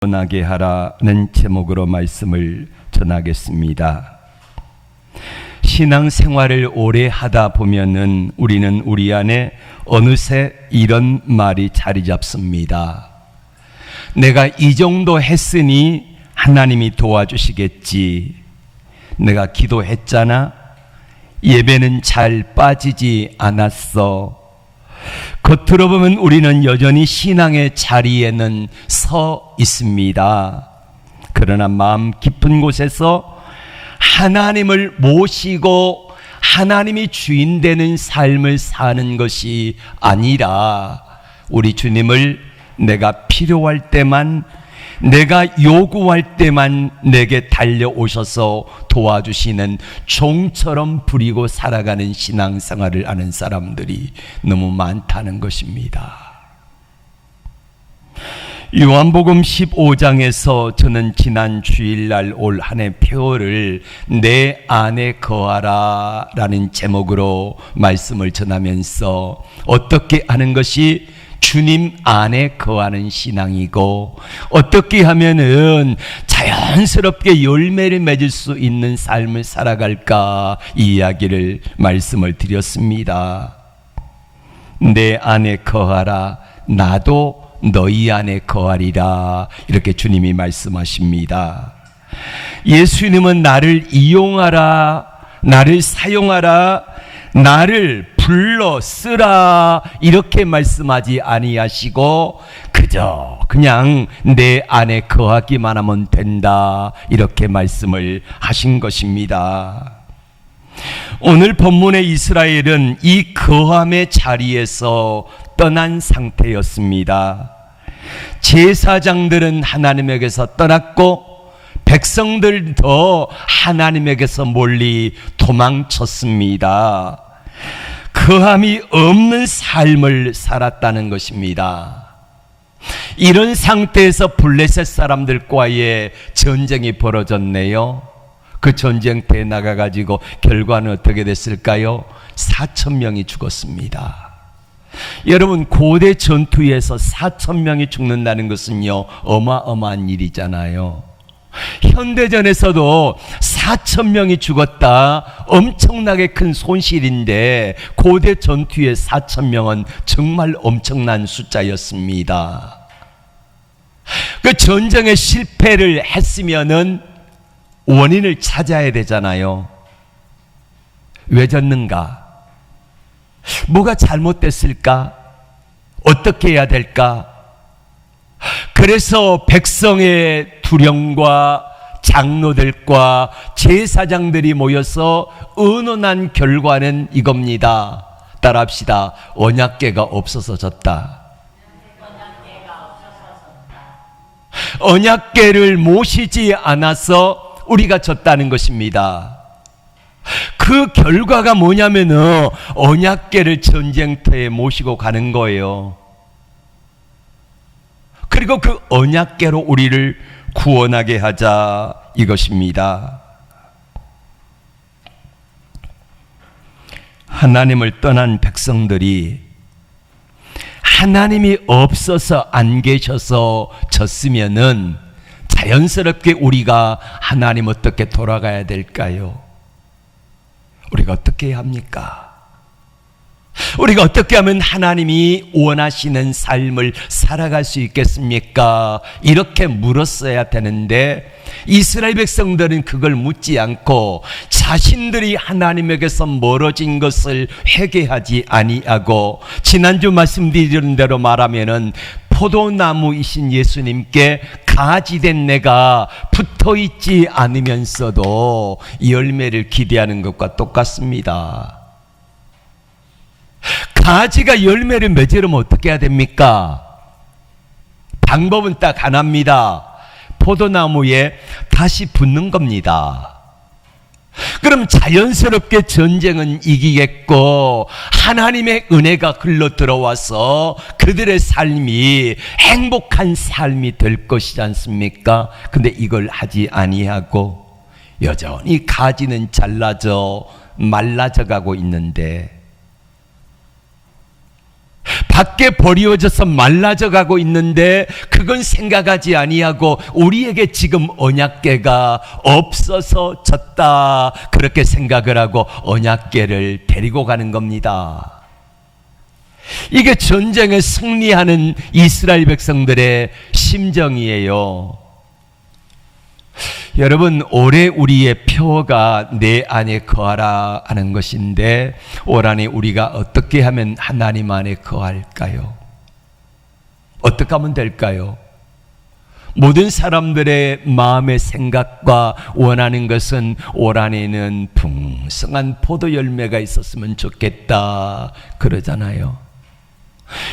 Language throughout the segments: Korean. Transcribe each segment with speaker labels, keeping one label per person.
Speaker 1: 원하게 하라는 제목으로 말씀을 전하겠습니다. 신앙생활을 오래 하다 보면은 우리는 우리 안에 어느새 이런 말이 자리 잡습니다. 내가 이 정도 했으니 하나님이 도와주시겠지. 내가 기도했잖아. 예배는 잘 빠지지 않았어. 겉으로 보면 우리는 여전히 신앙의 자리에는 서 있습니다. 그러나 마음 깊은 곳에서 하나님을 모시고 하나님이 주인 되는 삶을 사는 것이 아니라 우리 주님을 내가 필요할 때만, 내가 요구할 때만 내게 달려오셔서 도와주시는 종처럼 부리고 살아가는 신앙생활을 하는 사람들이 너무 많다는 것입니다. 요한복음 15장에서 저는 지난 주일날 올 한 해 표어를 내 안에 거하라 라는 제목으로 말씀을 전하면서 어떻게 하는 것이 주님 안에 거하는 신앙이고 어떻게 하면은 자연스럽게 열매를 맺을 수 있는 삶을 살아갈까 이 이야기를 말씀을 드렸습니다. 내 안에 거하라 나도 너희 안에 거하리라 이렇게 주님이 말씀하십니다. 예수님은 나를 이용하라, 나를 사용하라, 나를 불러 쓰라 이렇게 말씀하지 아니하시고 그냥 내 안에 거하기만 하면 된다 이렇게 말씀을 하신 것입니다. 오늘 본문의 이스라엘은 이 거함의 자리에서 떠난 상태였습니다. 제사장들은 하나님에게서 떠났고 백성들도 하나님에게서 멀리 도망쳤습니다. 거함이 없는 삶을 살았다는 것입니다. 이런 상태에서 블레셋 사람들과의 전쟁이 벌어졌네요. 그 전쟁터에 나가가지고 결과는 어떻게 됐을까요? 4,000명이 죽었습니다. 여러분, 고대 전투에서 4,000명이 죽는다는 것은요 어마어마한 일이잖아요. 현대전에서도 4,000명이 죽었다 엄청나게 큰 손실인데 고대 전투의 4,000명은 정말 엄청난 숫자였습니다. 그 전쟁에 실패를 했으면은 원인을 찾아야 되잖아요. 왜 졌는가? 뭐가 잘못됐을까? 어떻게 해야 될까? 그래서 백성의 두령과 장로들과 제사장들이 모여서 의논한 결과는 이겁니다. 따라합시다. 언약궤가 없어서 졌다. 언약궤를 모시지 않아서 우리가 졌다는 것입니다. 그 결과가 뭐냐면은 언약궤를 전쟁터에 모시고 가는 거예요. 그리고 그 언약궤로 우리를 구원하게 하자 이것입니다. 하나님을 떠난 백성들이 하나님이 없어서 안 계셔서 졌으면은 자연스럽게 우리가 하나님 어떻게 돌아가야 될까요? 우리가 어떻게 해야 합니까? 우리가 어떻게 하면 하나님이 원하시는 삶을 살아갈 수 있겠습니까? 이렇게 물었어야 되는데 이스라엘 백성들은 그걸 묻지 않고 자신들이 하나님에게서 멀어진 것을 회개하지 아니하고 지난주 말씀드린 대로 말하면은 포도나무이신 예수님께 가지된 내가 붙어있지 않으면서도 열매를 기대하는 것과 똑같습니다. 가지가 열매를 맺으려면 어떻게 해야 됩니까? 방법은 딱 하나입니다. 포도나무에 다시 붙는 겁니다. 그럼 자연스럽게 전쟁은 이기겠고 하나님의 은혜가 흘러 들어와서 그들의 삶이 행복한 삶이 될 것이지 않습니까? 근데 이걸 하지 아니하고 여전히 가지는 잘라져 말라져 가고 있는데 밖에 버려져서 말라져 가고 있는데 그건 생각하지 아니하고 우리에게 지금 언약궤가 없어서 졌다, 그렇게 생각을 하고 언약궤를 데리고 가는 겁니다. 이게 전쟁에 승리하는 이스라엘 백성들의 심정이에요. 여러분, 올해 우리의 표가 내 안에 거하라 하는 것인데, 올 한해 우리가 어떻게 하면 하나님 안에 거할까요? 어떻게 하면 될까요? 모든 사람들의 마음의 생각과 원하는 것은 올 한해는 풍성한 포도 열매가 있었으면 좋겠다 그러잖아요.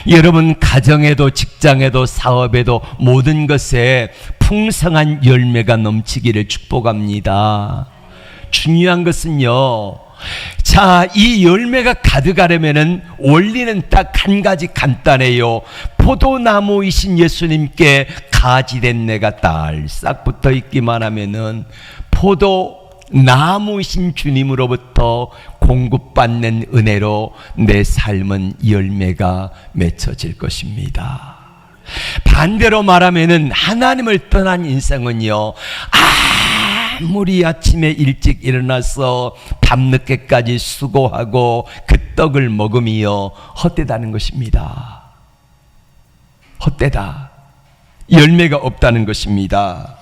Speaker 1: 여러분, 가정에도 직장에도 사업에도 모든 것에 풍성한 열매가 넘치기를 축복합니다. 중요한 것은요, 자, 이 열매가 가득하려면은 원리는 딱 한 가지 간단해요. 포도나무이신 예수님께 가지된 내가 딸싹 붙어 있기만 하면은 포도나무이신 주님으로부터 공급받는 은혜로 내 삶은 열매가 맺혀질 것입니다. 반대로 말하면은 하나님을 떠난 인생은요, 아무리 아침에 일찍 일어나서 밤늦게까지 수고하고 그 떡을 먹으며 헛되다는 것입니다. 헛되다. 열매가 없다는 것입니다.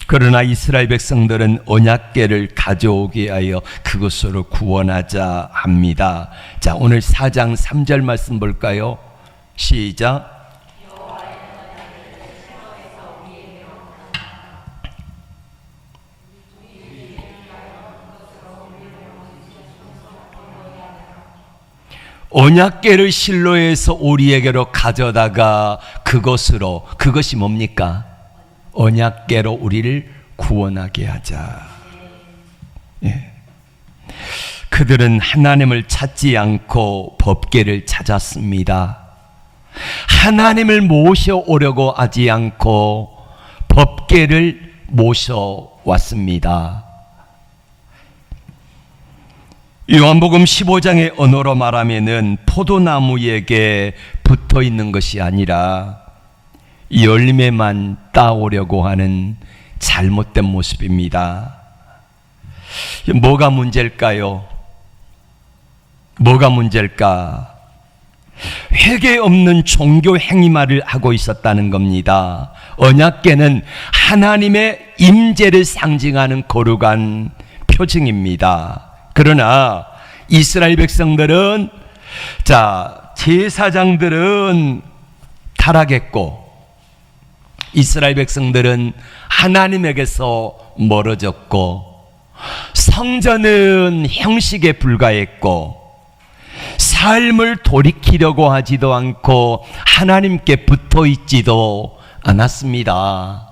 Speaker 1: 그러나 이스라엘 백성들은 언약궤를 가져오게 하여 그것으로 구원하자 합니다. 자, 오늘 4장 3절 말씀 볼까요? 시작. 언약궤를 실로에서 우리에게로 가져다가 그것으로, 그것이 뭡니까? 언약궤로 우리를 구원하게 하자. 예. 그들은 하나님을 찾지 않고 법궤를 찾았습니다. 하나님을 모셔오려고 하지 않고 법궤를 모셔왔습니다. 요한복음 15장의 언어로 말하면은 포도나무에게 붙어 있는 것이 아니라 열매만 따오려고 하는 잘못된 모습입니다. 뭐가 문제일까요? 뭐가 문제일까? 회개 없는 종교 행위만을 하고 있었다는 겁니다. 언약궤는 하나님의 임재를 상징하는 거룩한 표징입니다. 그러나 이스라엘 백성들은, 자, 제사장들은 타락했고 이스라엘 백성들은 하나님에게서 멀어졌고 성전은 형식에 불과했고 삶을 돌이키려고 하지도 않고 하나님께 붙어 있지도 않았습니다.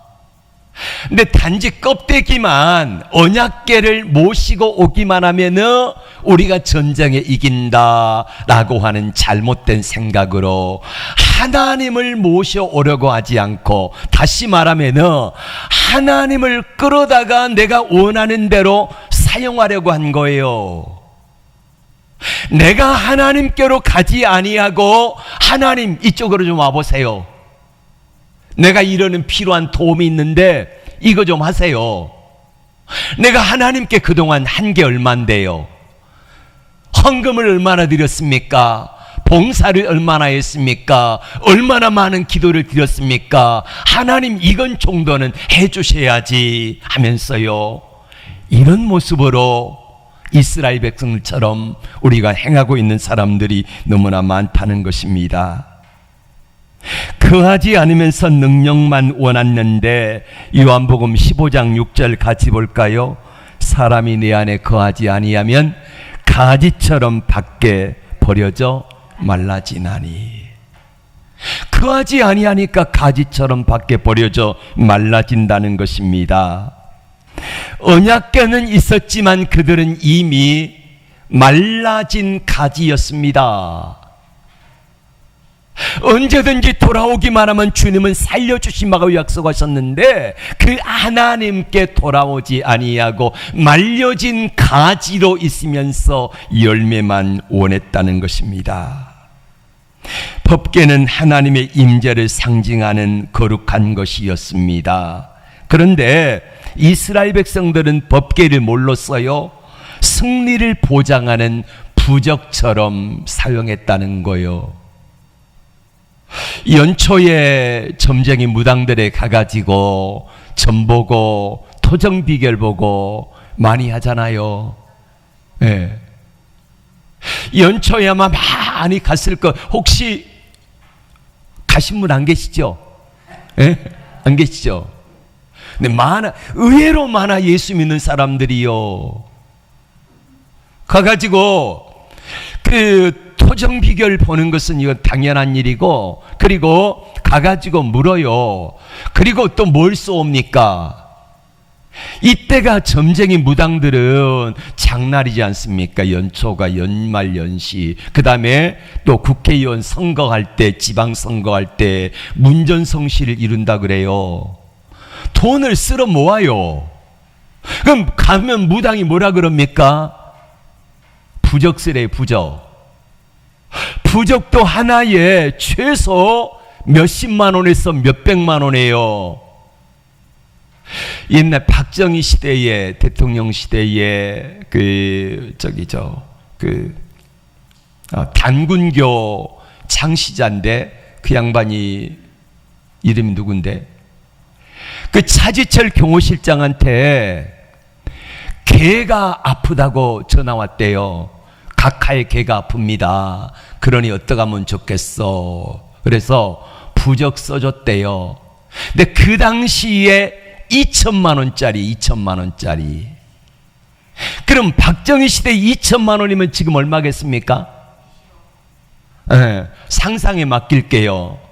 Speaker 1: 근데 단지 껍데기만 언약궤를 모시고 오기만 하면은 우리가 전쟁에 이긴다라고 하는 잘못된 생각으로 하나님을 모셔오려고 하지 않고, 다시 말하면은 하나님을 끌어다가 내가 원하는 대로 사용하려고 한 거예요. 내가 하나님께로 가지 아니하고 하나님 이쪽으로 좀 와보세요. 내가 이러는 필요한 도움이 있는데 이거 좀 하세요. 내가 하나님께 그동안 한 게 얼만데요? 헌금을 얼마나 드렸습니까? 봉사를 얼마나 했습니까? 얼마나 많은 기도를 드렸습니까? 하나님 이건 정도는 해주셔야지 하면서요, 이런 모습으로 이스라엘 백성들처럼 우리가 행하고 있는 사람들이 너무나 많다는 것입니다. 그하지 않으면서 능력만 원했는데, 요한복음 15장 6절 같이 볼까요? 사람이 내 안에 거하지 아니하면 가지처럼 밖에 버려져 말라지나니. 거하지 아니하니까 가지처럼 밖에 버려져 말라진다는 것입니다. 언약궤는 있었지만 그들은 이미 말라진 가지였습니다. 언제든지 돌아오기만 하면 주님은 살려주시마고 약속하셨는데 그 하나님께 돌아오지 아니하고 말려진 가지로 있으면서 열매만 원했다는 것입니다. 법궤는 하나님의 임재를 상징하는 거룩한 것이었습니다. 그런데 이스라엘 백성들은 법궤를 뭘로 써요? 승리를 보장하는 부적처럼 사용했다는 거요. 연초에 점쟁이 무당들에 가가지고 점 보고 토정 비결 보고 많이 하잖아요. 예. 연초에 아마 많이 갔을 거. 혹시 가신 분 안 계시죠? 예? 안 계시죠? 근데 의외로 많아. 예수 믿는 사람들이요. 가가지고 그 토정 비결 보는 것은 이건 당연한 일이고, 그리고 가가지고 물어요. 그리고 또 뭘 쏘옵니까? 이때가 점쟁이 무당들은 장날이지 않습니까? 연초가 연말 연시, 그 다음에 또 국회의원 선거할 때, 지방선거할 때 문전성시를 이룬다 그래요. 돈을 쓸어 모아요. 그럼 가면 무당이 뭐라 그럽니까? 부적쓰래. 부적도 하나에 최소 몇십만 원에서 몇백만 원이에요. 옛날 박정희 시대에, 대통령 시대에 단군교 장시자인데 그 양반이 이름이 누군데, 그 차지철 경호실장한테 개가 아프다고 전화 왔대요. 각하의 개가 아픕니다. 그러니 어떡하면 좋겠어. 그래서 부적 써줬대요. 근데 그 당시에 2천만 원짜리. 그럼 박정희 시대 2천만 원이면 지금 얼마겠습니까? 네, 상상에 맡길게요.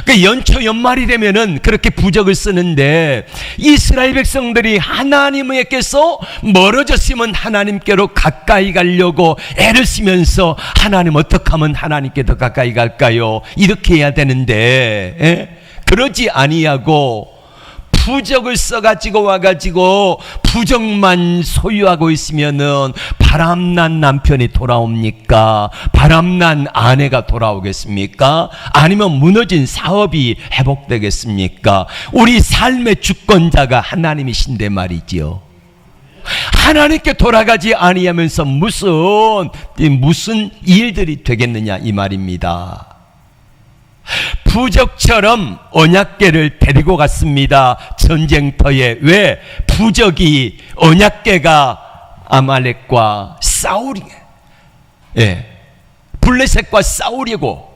Speaker 1: 그 연초 연말이 되면은 그렇게 부적을 쓰는데, 이스라엘 백성들이 하나님께서 멀어졌으면 하나님께로 가까이 가려고 애를 쓰면서, 하나님 어떻게 하면 하나님께 더 가까이 갈까요? 이렇게 해야 되는데, 그러지 아니하고 부적을 써가지고 와가지고 부적만 소유하고 있으면은 바람난 남편이 돌아옵니까? 바람난 아내가 돌아오겠습니까? 아니면 무너진 사업이 회복되겠습니까? 우리 삶의 주권자가 하나님이신데 말이지요. 하나님께 돌아가지 아니하면서 무슨 일들이 되겠느냐 이 말입니다. 부적처럼 언약궤를 데리고 갔습니다. 전쟁터에. 왜? 부적이, 언약궤가 아말렉과 블레셋과 싸우려고.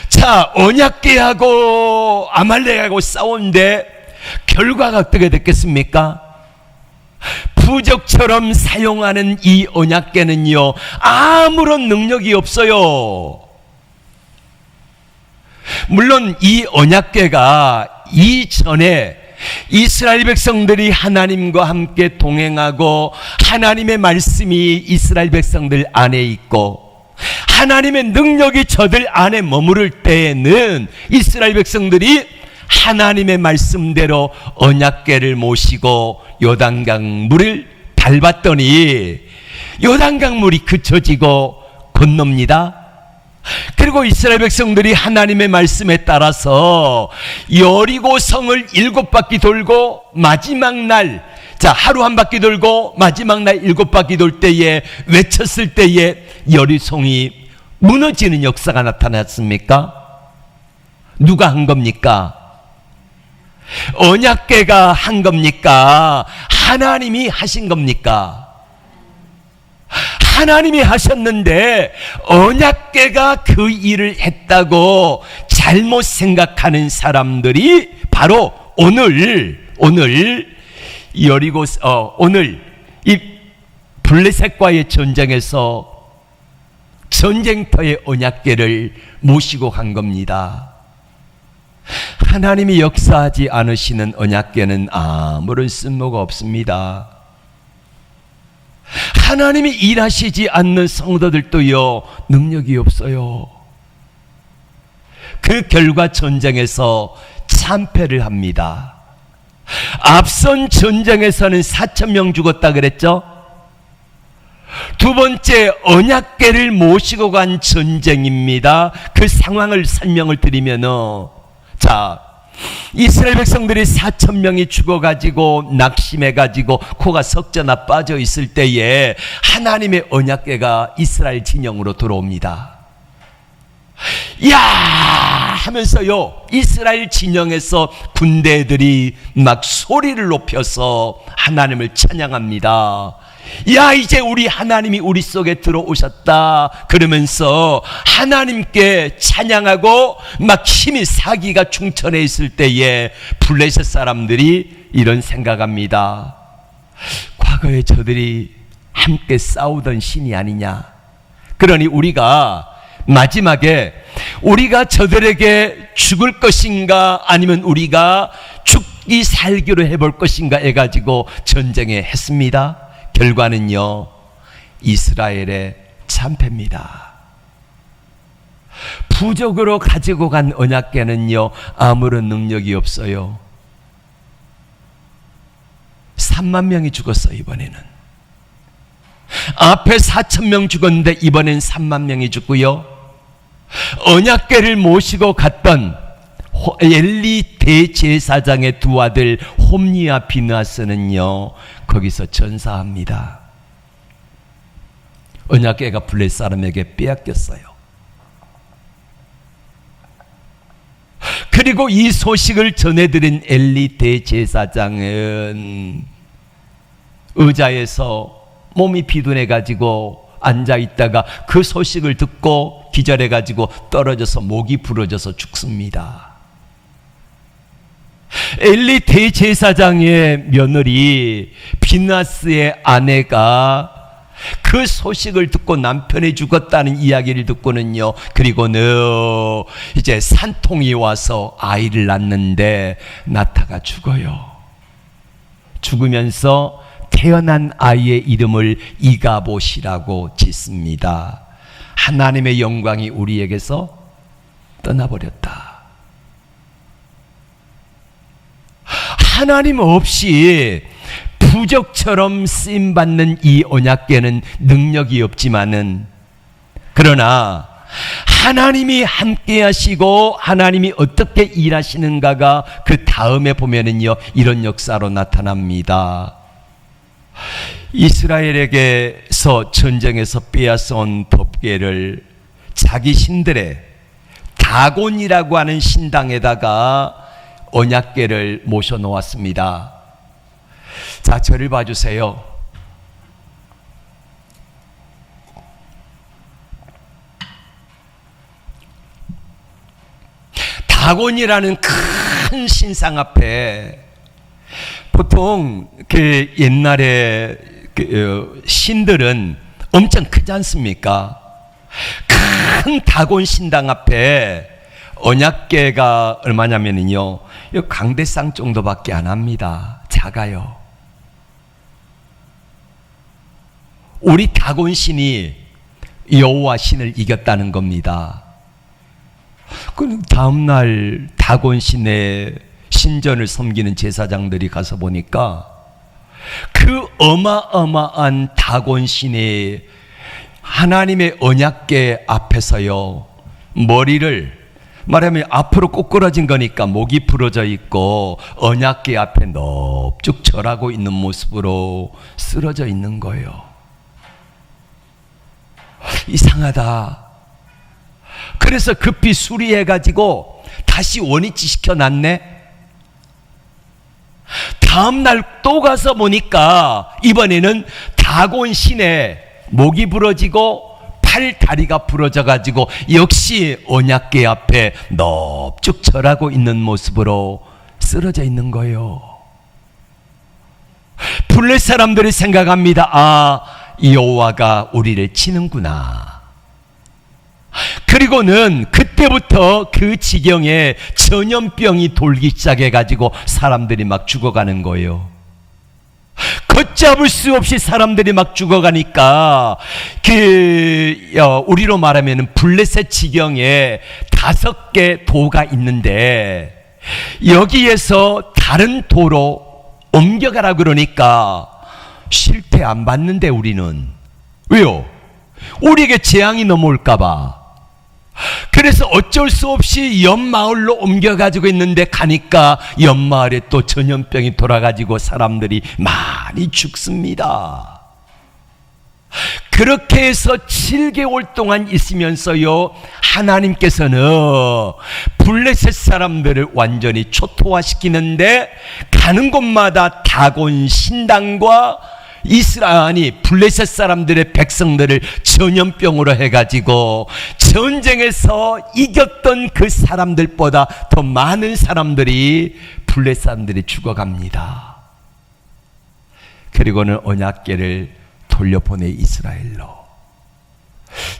Speaker 1: 자, 언약궤하고 아말렉하고 싸우는데 결과가 어떻게 됐겠습니까? 부적처럼 사용하는 이 언약궤는요, 아무런 능력이 없어요. 물론 이 언약궤가 이전에 이스라엘 백성들이 하나님과 함께 동행하고 하나님의 말씀이 이스라엘 백성들 안에 있고 하나님의 능력이 저들 안에 머무를 때에는 이스라엘 백성들이 하나님의 말씀대로 언약궤를 모시고 요단강 물을 밟았더니 요단강 물이 그쳐지고 건넙니다. 그리고 이스라엘 백성들이 하나님의 말씀에 따라서 여리고 성을 7바퀴 돌고 마지막 날, 하루 한 바퀴 돌고 마지막 날 7바퀴 돌 때에 외쳤을 때에 여리성이 무너지는 역사가 나타났습니까? 누가 한 겁니까? 언약궤가 한 겁니까? 하나님이 하신 겁니까? 하나님이 하셨는데 언약궤가 그 일을 했다고 잘못 생각하는 사람들이 바로 오늘 이 블레셋과의 전쟁에서 전쟁터의 언약궤를 모시고 간 겁니다. 하나님이 역사하지 않으시는 언약궤는 아무런 쓸모가 없습니다. 하나님이 일하시지 않는 성도들도요, 능력이 없어요. 그 결과 전쟁에서 참패를 합니다. 앞선 전쟁에서는 4,000명 죽었다 그랬죠? 두 번째, 언약궤를 모시고 간 전쟁입니다. 그 상황을 설명을 드리면은, 자, 이스라엘 백성들이 4,000명이 죽어가지고 낙심해가지고 코가 석자나 빠져 있을 때에 하나님의 언약궤가 이스라엘 진영으로 들어옵니다. 야 하면서요, 이스라엘 진영에서 군대들이 막 소리를 높여서 하나님을 찬양합니다. 야, 이제 우리 하나님이 우리 속에 들어오셨다 그러면서 하나님께 찬양하고 막 힘이 사기가 충천해 있을 때에 블레셋 사람들이 이런 생각합니다. 과거에 저들이 함께 싸우던 신이 아니냐. 그러니 우리가 마지막에 우리가 저들에게 죽을 것인가 아니면 우리가 죽기 살기로 해볼 것인가 해가지고 전쟁에 했습니다. 결과는요, 이스라엘의 참패입니다. 부족으로 가지고 간 언약궤는요, 아무런 능력이 없어요. 3만 명이 죽었어요. 이번에는 앞에 4,000명 죽었는데 이번엔 3만 명이 죽고요, 언약궤를 모시고 갔던 엘리 대제사장의 두 아들 홈니와 비느하스는요, 거기서 전사합니다. 언약궤가 블레셋 사람에게 빼앗겼어요. 그리고 이 소식을 전해드린 엘리 대제사장은 의자에서 몸이 비둔해가지고 앉아있다가 그 소식을 듣고 기절해가지고 떨어져서 목이 부러져서 죽습니다. 엘리 대제사장의 며느리 비느하스의 아내가 그 소식을 듣고 남편이 죽었다는 이야기를 듣고는요, 그리고는 이제 산통이 와서 아이를 낳는데 나타가 죽어요. 죽으면서 태어난 아이의 이름을 이가봇이라고 짓습니다. 하나님의 영광이 우리에게서 떠나버렸다. 하나님 없이 부적처럼 쓰임받는 이 언약궤는 능력이 없지만은, 그러나 하나님이 함께 하시고 하나님이 어떻게 일하시는가가 그 다음에 보면은요, 이런 역사로 나타납니다. 이스라엘에게서 전쟁에서 빼앗아온 덮개를 자기 신들의 다곤이라고 하는 신당에다가 언약궤를 모셔 놓았습니다. 자, 저를 봐주세요. 다곤이라는 큰 신상 앞에 보통 그 옛날에 그 신들은 엄청 크지 않습니까? 큰 다곤 신당 앞에 언약궤가 얼마냐면요, 강대상 정도밖에 안 합니다. 작아요. 우리 다곤 신이 여호와 신을 이겼다는 겁니다. 그 다음날 다곤 신의 신전을 섬기는 제사장들이 가서 보니까 그 어마어마한 다곤 신이 하나님의 언약궤 앞에서요, 머리를 말하면 앞으로 꼬꾸라진 거니까 목이 부러져 있고 언약궤 앞에 넙죽 절하고 있는 모습으로 쓰러져 있는 거예요. 이상하다. 그래서 급히 수리해가지고 다시 원위치 시켜놨네. 다음날 또 가서 보니까 이번에는 다곤 신의 목이 부러지고 팔 다리가 부러져가지고 역시 언약궤 앞에 넙죽 절하고 있는 모습으로 쓰러져 있는 거예요. 블레셋 사람들이 생각합니다. 아, 여호와가 우리를 치는구나. 그리고는 그때부터 그 지경에 전염병이 돌기 시작해가지고 사람들이 막 죽어가는 거예요. 걷잡을 수 없이 사람들이 막 죽어가니까 우리로 말하면 블레셋 지경에 5개 도가 있는데 여기에서 다른 도로 옮겨가라 그러니까 실패 안 받는데 우리는 왜요? 우리에게 재앙이 넘어올까봐. 그래서 어쩔 수 없이 옆 마을로 옮겨가지고 있는데 가니까 옆 마을에 또 전염병이 돌아가지고 사람들이 많이 죽습니다. 그렇게 해서 7개월 동안 있으면서요, 하나님께서는 블레셋 사람들을 완전히 초토화시키는데 가는 곳마다 다곤 신당과 블레셋 사람들의 백성들을 전염병으로 해가지고 전쟁에서 이겼던 그 사람들보다 더 많은 사람들이 블레셋 사람들이 죽어갑니다. 그리고는 언약궤를 돌려보내 이스라엘로.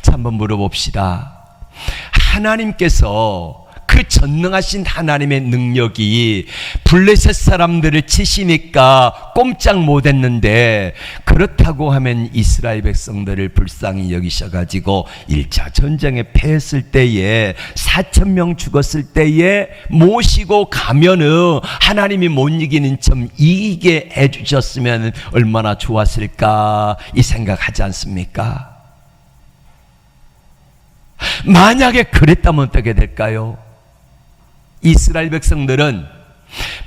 Speaker 1: 자, 한번 물어봅시다. 하나님께서 그 전능하신 하나님의 능력이 블레셋 사람들을 치시니까 꼼짝 못했는데, 그렇다고 하면 이스라엘 백성들을 불쌍히 여기셔가지고 1차 전쟁에 패했을 때에 4,000명 죽었을 때에 모시고 가면은 하나님이 못 이기는 점 이기게 해주셨으면 얼마나 좋았을까 이 생각하지 않습니까? 만약에 그랬다면 어떻게 될까요? 이스라엘 백성들은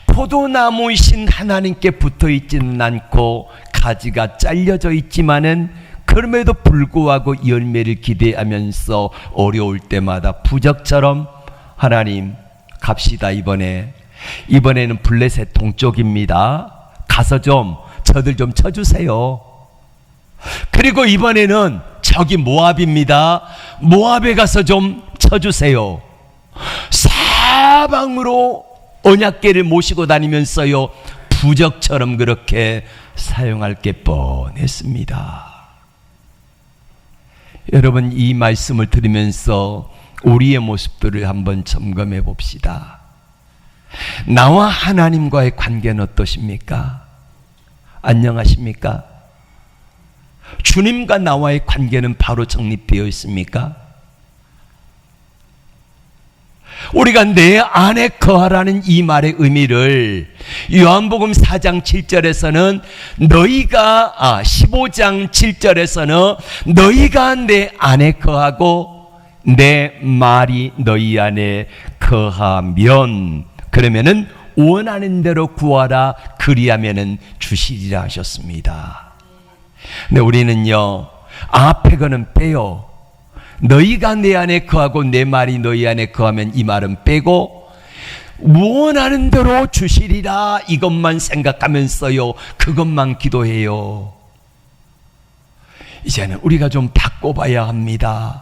Speaker 1: 포도나무이신 하나님께 붙어 있지는 않고 가지가 잘려져 있지만은 그럼에도 불구하고 열매를 기대하면서 어려울 때마다 부적처럼 하나님 갑시다. 이번에는 블레셋 동쪽입니다. 가서 좀 저들 좀 쳐주세요. 그리고 이번에는 저기 모압입니다. 모압에 가서 좀 쳐주세요. 사방으로 언약궤를 모시고 다니면서요, 부적처럼 그렇게 사용할 게 뻔했습니다. 여러분, 이 말씀을 들으면서 우리의 모습들을 한번 점검해 봅시다. 나와 하나님과의 관계는 어떠십니까? 안녕하십니까? 주님과 나와의 관계는 바로 정립되어 있습니까? 우리가 내 안에 거하라는 이 말의 의미를 요한복음 4장 7절에서는 15장 7절에서는 너희가 내 안에 거하고 내 말이 너희 안에 거하면, 그러면은 원하는 대로 구하라, 그리하면은 주시리라 하셨습니다. 근데 우리는요, 앞에 거는 빼요. 너희가 내 안에 거하고 내 말이 너희 안에 거하면, 이 말은 빼고 원하는 대로 주시리라 이것만 생각하면서요, 그것만 기도해요. 이제는 우리가 좀 바꿔봐야 합니다.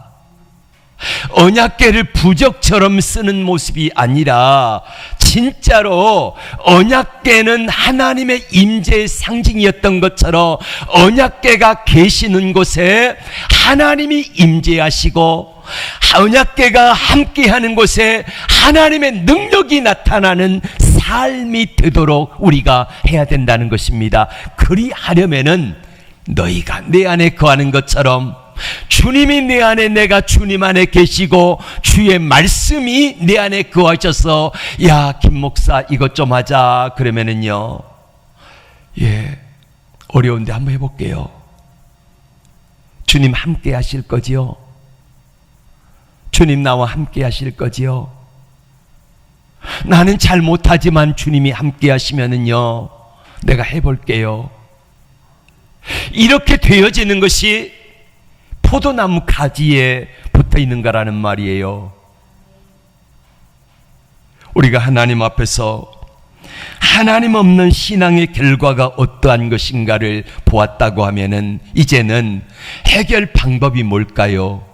Speaker 1: 언약궤를 부적처럼 쓰는 모습이 아니라 진짜로 언약궤는 하나님의 임재의 상징이었던 것처럼 언약궤가 계시는 곳에 하나님이 임재하시고 언약궤가 함께하는 곳에 하나님의 능력이 나타나는 삶이 되도록 우리가 해야 된다는 것입니다. 그리하려면은 너희가 내 안에 거하는 것처럼 주님이 내 안에, 내가 주님 안에 계시고 주의 말씀이 내 안에 거하셔서, 야, 김 목사 이것 좀 하자 그러면은요, 어려운데 한번 해볼게요. 주님 함께 하실 거지요? 주님 나와 함께 하실 거지요? 나는 잘 못하지만 주님이 함께 하시면은요, 내가 해볼게요. 이렇게 되어지는 것이 포도나무 가지에 붙어 있는 거라는 말이에요. 우리가 하나님 앞에서 하나님 없는 신앙의 결과가 어떠한 것인가를 보았다고 하면은 이제는 해결 방법이 뭘까요?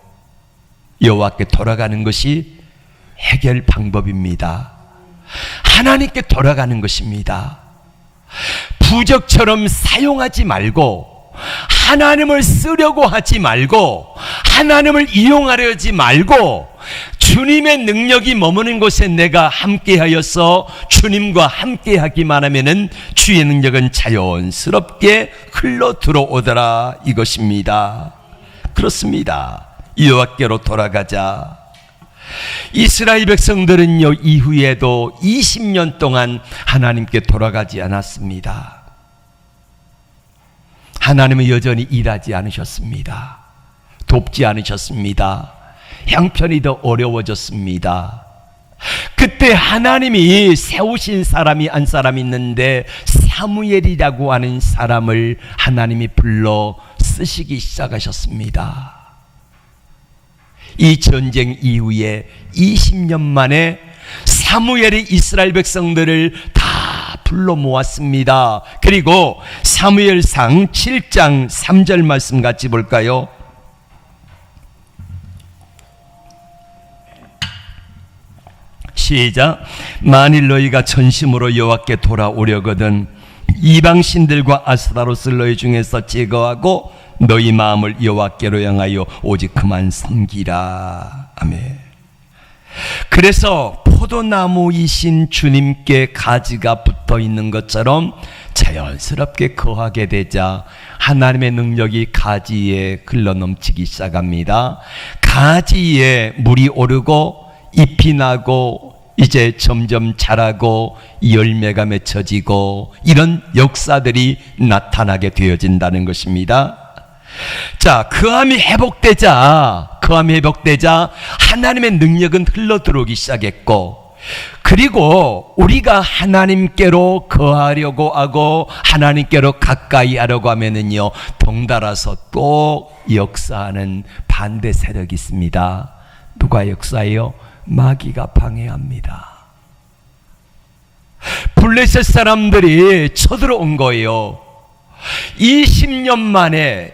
Speaker 1: 여호와께 돌아가는 것이 해결 방법입니다. 하나님께 돌아가는 것입니다. 부적처럼 사용하지 말고, 하나님을 쓰려고 하지 말고, 하나님을 이용하려 하지 말고, 주님의 능력이 머무는 곳에 내가 함께하여서 주님과 함께하기만 하면은 주의 능력은 자연스럽게 흘러 들어오더라 이것입니다. 그렇습니다. 여호와께로 돌아가자. 이스라엘 백성들은요, 이후에도 20년 동안 하나님께 돌아가지 않았습니다. 하나님은 여전히 일하지 않으셨습니다. 돕지 않으셨습니다. 형편이 더 어려워졌습니다. 그때 하나님이 세우신 사람이 한 사람 있는데 사무엘이라고 하는 사람을 하나님이 불러 쓰시기 시작하셨습니다. 이 전쟁 이후에 20년 만에 사무엘이 이스라엘 백성들을 다 불러 모았습니다. 그리고 사무엘상 7장 3절 말씀 같이 볼까요? 시작. 만일 너희가 전심으로 여호와께 돌아오려거든 이방신들과 아스타롯을 너희 중에서 제거하고 너희 마음을 여호와께로 향하여 오직 그만 섬기라. 아멘. 그래서 포도나무이신 주님께 가지가 붙어 있는 것처럼 자연스럽게 거하게 되자 하나님의 능력이 가지에 흘러넘치기 시작합니다. 가지에 물이 오르고 잎이 나고 이제 점점 자라고 열매가 맺혀지고 이런 역사들이 나타나게 되어진다는 것입니다. 자, 그함이 회복되자 하나님의 능력은 흘러들어오기 시작했고, 그리고 우리가 하나님께로 거하려고 하고 하나님께로 가까이 하려고 하면은요, 덩달아서 또 역사하는 반대 세력이 있습니다. 누가 역사해요? 마귀가 방해합니다. 블레셋 사람들이 쳐들어온 거예요. 20년 만에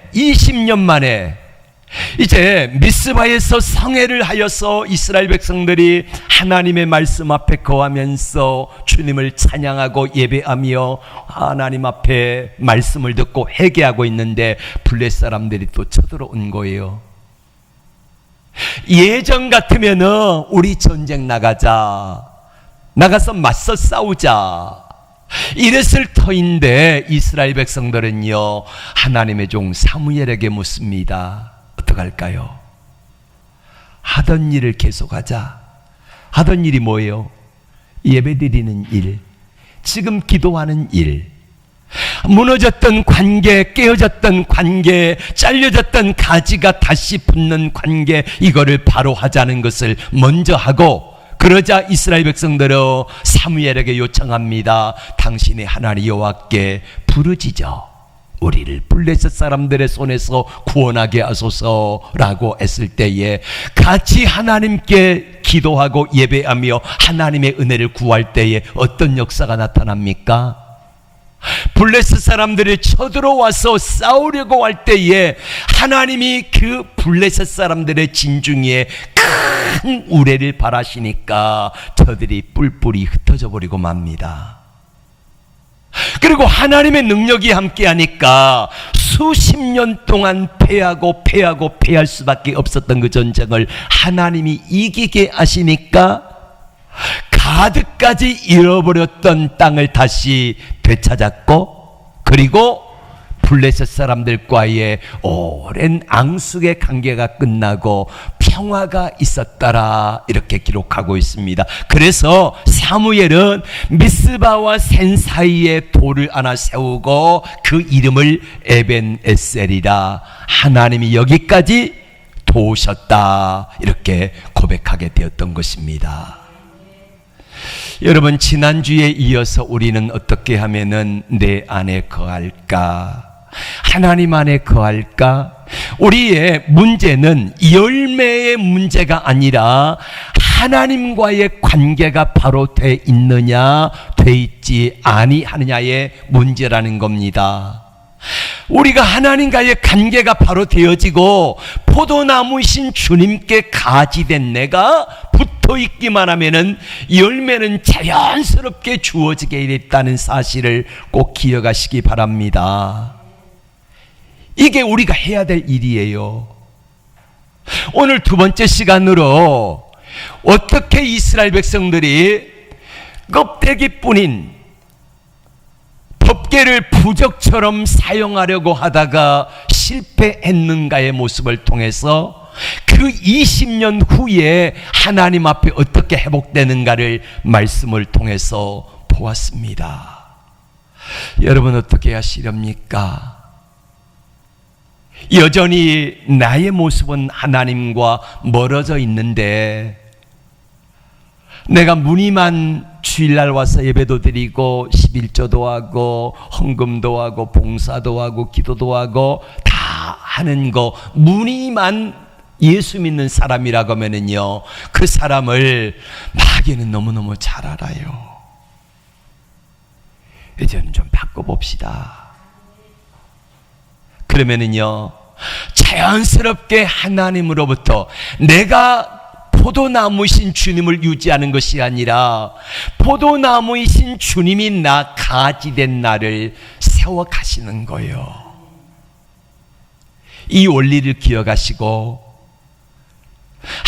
Speaker 1: 이제 미스바에서 성회를 하여서 이스라엘 백성들이 하나님의 말씀 앞에 거하면서 주님을 찬양하고 예배하며 하나님 앞에 말씀을 듣고 회개하고 있는데 블레셋 사람들이 또 쳐들어온 거예요. 예전 같으면은 우리 전쟁 나가서 맞서 싸우자 이랬을 터인데 이스라엘 백성들은요, 하나님의 종 사무엘에게 묻습니다. 어떡할까요? 하던 일을 계속하자. 하던 일이 뭐예요? 예배드리는 일, 지금 기도하는 일, 무너졌던 관계, 깨어졌던 관계, 잘려졌던 가지가 다시 붙는 관계, 이거를 바로 하자는 것을 먼저 하고, 그러자 이스라엘 백성들은 사무엘에게 요청합니다. 당신의 하나님 여호와께 부르짖어 우리를 블레셋 사람들의 손에서 구원하게 하소서라고 했을 때에 같이 하나님께 기도하고 예배하며 하나님의 은혜를 구할 때에 어떤 역사가 나타납니까? 블레셋 사람들이 쳐들어와서 싸우려고 할 때에 하나님이 그 블레셋 사람들의 진중에 큰 우레를 발하시니까 저들이 뿔뿔이 흩어져 버리고 맙니다. 그리고 하나님의 능력이 함께하니까 수십 년 동안 패할 수밖에 없었던 그 전쟁을 하나님이 이기게 하시니까 가득까지 잃어버렸던 땅을 다시 되찾았고, 그리고 블레셋 사람들과의 오랜 앙숙의 관계가 끝나고 평화가 있었더라 이렇게 기록하고 있습니다. 그래서 사무엘은 미스바와 센 사이에 돌을 하나 세우고 그 이름을 에벤에셀이라, 하나님이 여기까지 도우셨다 이렇게 고백하게 되었던 것입니다. 여러분, 지난주에 이어서 우리는 어떻게 하면은 내 안에 거할까? 하나님 안에 거할까? 우리의 문제는 열매의 문제가 아니라 하나님과의 관계가 바로 돼 있느냐, 돼 있지 아니하느냐의 문제라는 겁니다. 우리가 하나님과의 관계가 바로 되어지고 포도나무이신 주님께 가지된 내가 붙어 있기만 하면은 열매는 자연스럽게 주어지게 됐다는 사실을 꼭 기억하시기 바랍니다. 이게 우리가 해야 될 일이에요. 오늘 두 번째 시간으로 어떻게 이스라엘 백성들이 껍데기뿐인 법궤를 부적처럼 사용하려고 하다가 실패했는가의 모습을 통해서 그 20년 후에 하나님 앞에 어떻게 회복되는가를 말씀을 통해서 보았습니다. 여러분 어떻게 하시렵니까? 여전히 나의 모습은 하나님과 멀어져 있는데 내가 무늬만 주일날 와서 예배도 드리고 11조도 하고 헌금도 하고 봉사도 하고 기도도 하고 다 하는 거 무늬만 예수 믿는 사람이라고 하면은요, 그 사람을 마귀는 너무너무 잘 알아요. 이제는 좀 바꿔봅시다. 그러면은요, 자연스럽게 하나님으로부터 내가 포도나무이신 주님을 유지하는 것이 아니라 포도나무이신 주님이 나 가지된 나를 세워 가시는 거예요. 이 원리를 기억하시고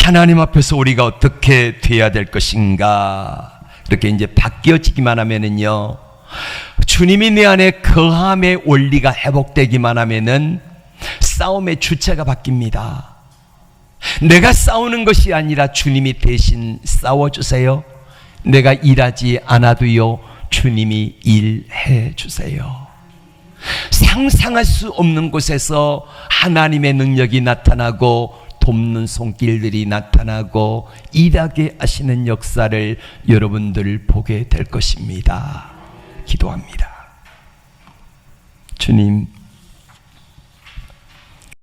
Speaker 1: 하나님 앞에서 우리가 어떻게 돼야 될 것인가, 이렇게 이제 바뀌어지기만 하면은요, 주님이 내 안에 거함의 원리가 회복되기만 하면은 싸움의 주체가 바뀝니다. 내가 싸우는 것이 아니라 주님이 대신 싸워주세요. 내가 일하지 않아도요, 주님이 일해 주세요. 상상할 수 없는 곳에서 하나님의 능력이 나타나고 돕는 손길들이 나타나고 일하게 하시는 역사를 여러분들 보게 될 것입니다. 기도합니다. 주님,